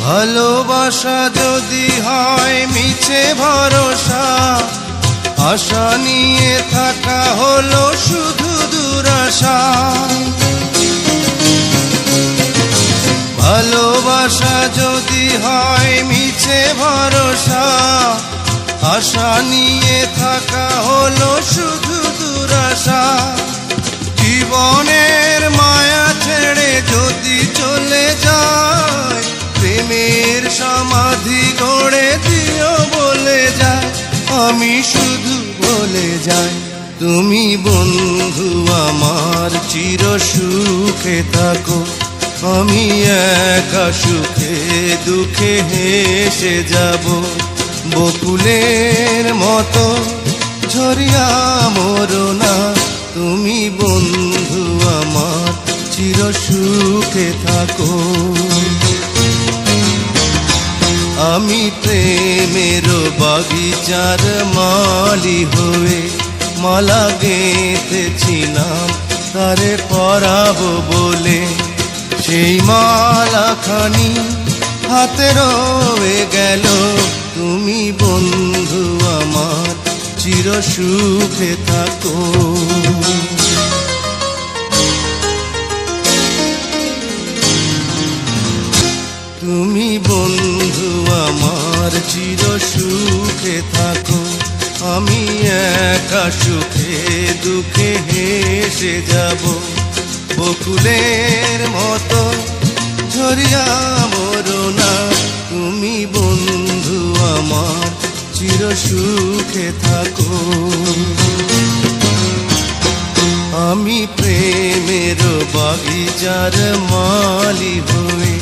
ভালোবাসা যদি হয় মিছে ভরসা, আশা নিয়ে থাকা হলো শুধু দুরাশা। ভালোবাসা যদি হয় মিছে ভরসা, আশা নিয়ে থাকা হলো শুধু দুরাশা। জীবনের মায়া ছেড়ে যদি চলে যায়, প্রেমের সমাধি গড়ে দিও বলে যায়। আমি শুধু বলে যাই, তুমি বন্ধু আমার চির সুখে থাকো। আমি একা সুখে দুঃখে হেসে যাব, বকুলের মতো ঝরিয়া মরো না। তুমি বন্ধু আমার চির সুখে থাকো। আমি প্রেমের বাগিচার মালি হয়ে মালা গেঁথেছিলাম তারে পরাবো বলে। সেই মালাখানি হাতে রয়ে গেল, তুমি বন্ধু আমার চির সুখে থাকো। তুমি বন্ধু আমার চির সুখে থাকো। আমি একা সুখে দুঃখে হেসে যাব, বকুলের মতো ঝরিয়া মরো না। তুমি বন্ধু আমার চির সুখে থাকো। আমি প্রেমের বাগিচার মালি হয়ে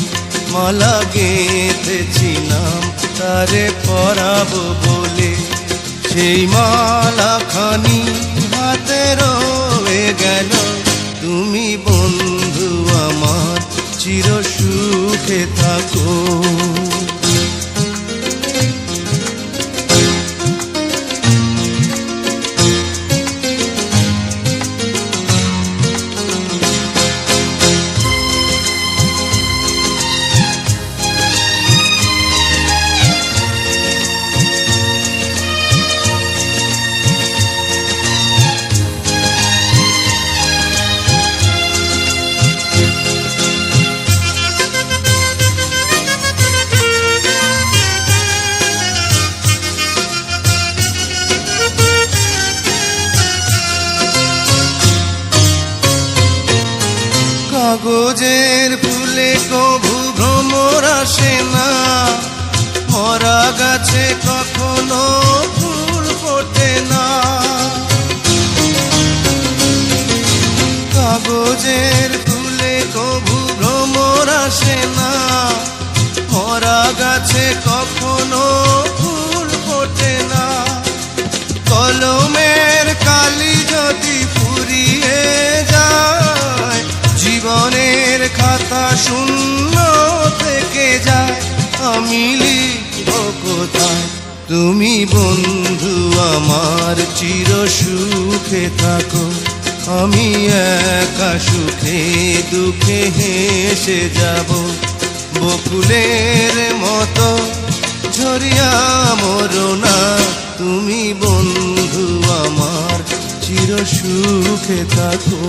মালা গেঁথেছিলাম তারে পরাবো বলে। সেই মালাখানি হাতে রয়ে গেল, তুমি বন্ধু আমার চির সুখে থাকো। কাগজের ফুলে কভু ভ্রমর আসে না, মরা গাছে কখনো ফুল ফোটে না। কাগজের ফুলে কভু ভ্রমর আসে না, মরা গাছে কখনো ফুল ফোটে না। কলমের কালি যদি ফুরিয়ে যায়, জীবনের খাতা শূন্য থেকে যায়। আমি লিখব কোথায়, তুমি বন্ধু আমার চির সুখে থাকো। আমি একা সুখে দুঃখে হেসে যাব, বকুলের মতো ঝরিয়া মরো না। তুমি বন্ধু আমার চির সুখে থাকো।